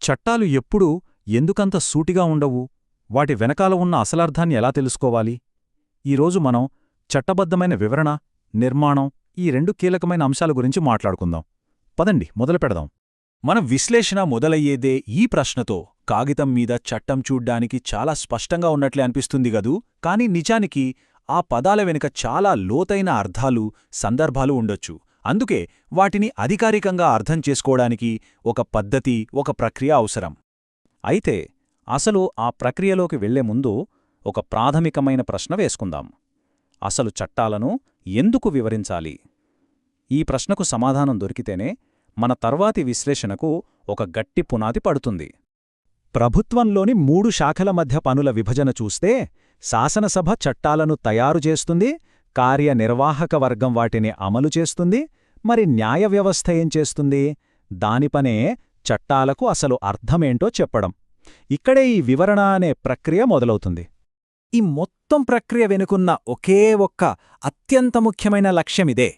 చట్టాలు ఎప్పుడూ ఎందుకంత సూటిగా ఉండవు? వాటి వెనకాల ఉన్న అసలర్థాన్ని ఎలా తెలుసుకోవాలి? ఈరోజు మనం చట్టబద్ధమైన వివరణ, నిర్మాణం ఈ రెండు కీలకమైన అంశాల గురించి మాట్లాడుకుందాం. పదండి మొదలుపెడదాం. మన విశ్లేషణ మొదలయ్యేదే ఈ ప్రశ్నతో. కాగితం మీద చట్టం చూడ్డానికి చాలా స్పష్టంగా ఉన్నట్లే అనిపిస్తుంది గదూ, కాని నిజానికి ఆ పదాల వెనుక చాలా లోతైన అర్థాలు, సందర్భాలు ఉండొచ్చు. అందుకే వాటిని అధికారికంగా అర్థం చేసుకోవడానికి ఒక పద్ధతి, ఒక ప్రక్రియ అవసరం. అయితే అసలు ఆ ప్రక్రియలోకి వెళ్లే ముందు ఒక ప్రాథమికమైన ప్రశ్న వేసుకుందాం. అసలు చట్టాలను ఎందుకు వివరించాలి? ఈ ప్రశ్నకు సమాధానం దొరికితేనే మన తర్వాతి విశ్లేషణకు ఒక గట్టి పునాది పడుతుంది. ప్రభుత్వంలోని 3 శాఖల మధ్య పనుల విభజన చూస్తే శాసనసభ చట్టాలను తయారుచేస్తుంది, కార్యనిర్వాహక వర్గం వాటిని అమలు చేస్తుంది, మరి న్యాయ వ్యవస్థ ఏం చేస్తుంది? దానిపనే చట్టాలకు అసలు అర్థమేంటో చెప్పడం. ఇక్కడే ఈ వివరణ అనే ప్రక్రియ మొదలవుతుంది. ఈ మొత్తం ప్రక్రియ వెనుకున్న ఒకే ఒక్క అత్యంత ముఖ్యమైన లక్ష్యమిదే.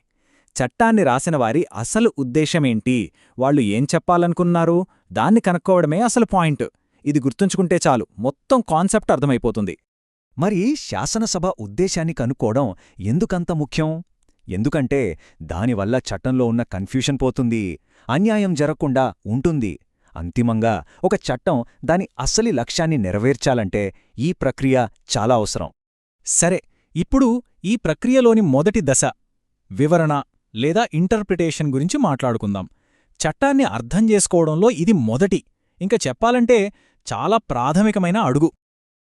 చట్టాన్ని రాసినవారి అసలు ఉద్దేశమేంటి, వాళ్ళు ఏం చెప్పాలనుకున్నారు, దాన్ని కనుక్కోవడమే అసలు పాయింట్. ఇది గుర్తుంచుకుంటే చాలు, మొత్తం కాన్సెప్ట్ అర్థమైపోతుంది. మరి శాసనసభ ఉద్దేశాన్ని కనుక్కోవడం ఎందుకంత ముఖ్యం? ఎందుకంటే దానివల్ల చట్టంలో ఉన్న కన్ఫ్యూషన్ పోతుంది, అన్యాయం జరగకుండా ఉంటుంది. అంతిమంగా ఒక చట్టం దాని అసలి లక్ష్యాన్ని నెరవేర్చాలంటే ఈ ప్రక్రియ చాలా అవసరం. సరే, ఇప్పుడు ఈ ప్రక్రియలోని మొదటి దశ వివరణ లేదా ఇంటర్ప్రిటేషన్ గురించి మాట్లాడుకుందాం. చట్టాన్ని అర్థం చేసుకోవడంలో ఇది మొదటి, ఇంకా చెప్పాలంటే చాలా ప్రాథమికమైన అడుగు.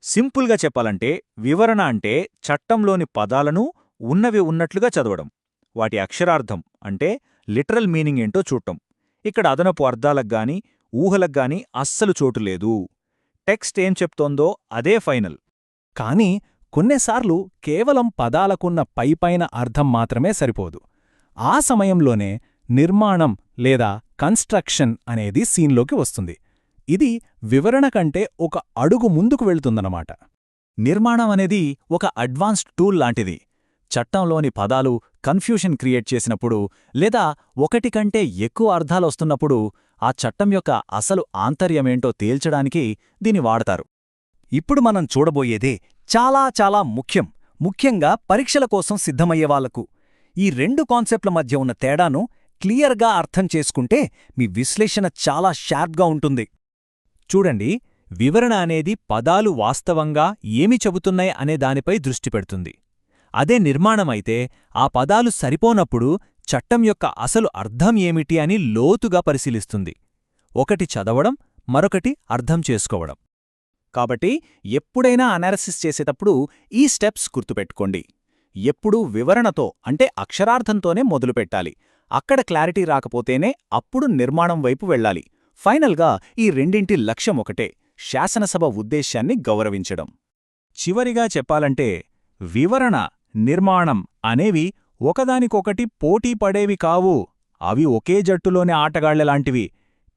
సింపుల్గా చెప్పాలంటే వివరణ అంటే చట్టంలోని పదాలను ఉన్నవి ఉన్నట్లుగా చదవడం, వాటి అక్షరార్థం అంటే లిటరల్ మీనింగ్ ఏంటో చూడటం. ఇక్కడ అదనపు అర్థాలగ్గాని, ఊహలగ్గాని అస్సలు చోటులేదు. టెక్స్ట్ ఏం చెప్తోందో అదే ఫైనల్. కానీ కొన్నిసార్లు కేవలం పదాలకున్న పైపైన అర్థం మాత్రమే సరిపోదు. ఆ సమయంలోనే నిర్మాణం లేదా కన్స్ట్రక్షన్ అనేది సీన్లోకి వస్తుంది. ఇది వివరణ కంటే ఒక అడుగు ముందుకు వెళ్తుందన్నమాట. నిర్మాణం అనేది ఒక అడ్వాన్స్డ్ టూల్ లాంటిది. చట్టంలోని పదాలు కన్ఫ్యూషన్ క్రియేట్ చేసినప్పుడు లేదా ఒకటి కంటే ఎక్కువ అర్థాలొస్తున్నప్పుడు ఆ చట్టం యొక్క అసలు ఆంతర్యమేంటో తేల్చడానికి దీని వాడతారు. ఇప్పుడు మనం చూడబోయేదే చాలా చాలా ముఖ్యంగా పరీక్షల కోసం సిద్ధమయ్యేవాళ్లకు. ఈ రెండు కాన్సెప్ట్ల మధ్య ఉన్న తేడాను క్లియర్గా అర్థం చేసుకుంటే మీ విశ్లేషణ చాలా షార్ప్గా ఉంటుంది. చూడండి, వివరణ అనేది పదాలు వాస్తవంగా ఏమి చెబుతున్నాయి అనే దానిపై దృష్టి పెడుతుంది. అదే నిర్మాణమైతే ఆ పదాలు సరిపోనప్పుడు చట్టం యొక్క అసలు అర్థం ఏమిటి అని లోతుగా పరిశీలిస్తుంది. ఒకటి చదవడం, మరొకటి అర్థం చేసుకోవడం. కాబట్టి ఎప్పుడైనా అనాలిసిస్ చేసేటప్పుడు ఈ స్టెప్స్ గుర్తుపెట్టుకోండి. ఎప్పుడూ వివరణతో అంటే అక్షరార్థంతోనే మొదలుపెట్టాలి. అక్కడ క్లారిటీ రాకపోతేనే అప్పుడు నిర్మాణం వైపు వెళ్ళాలి. ఫైనల్గా ఈ రెండింటి లక్ష్యం ఒకటే, శాసనసభ ఉద్దేశ్యాన్ని గౌరవించడం. చివరిగా చెప్పాలంటే వివరణ, నిర్మాణం అనేవి ఒకదానికొకటి పోటీ పడేవి కావు. అవి ఒకే జట్టులోని ఆటగాళ్లలాంటివి.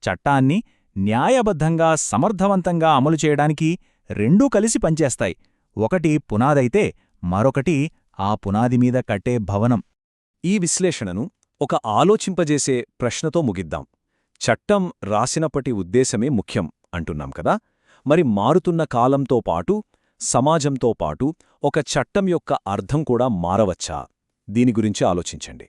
చట్టాన్ని న్యాయబద్ధంగా, సమర్థవంతంగా అమలు చేయడానికి రెండూ కలిసి పనిచేస్తాయి. ఒకటి పునాదైతే మరొకటి ఆ పునాది మీద కట్టే భవనం. ఈ విశ్లేషణను ఒక ఆలోచింపజేసే ప్రశ్నతో ముగిద్దాం. చట్టం రాసినప్పటి ఉద్దేశమే ముఖ్యం అంటున్నాం కదా. మరి మారుతున్న కాలంతో పాటు, సమాజంతో పాటు ఒక చట్టం యొక్క అర్థం కూడా మారవచ్చా? దీని గురించి ఆలోచించండి.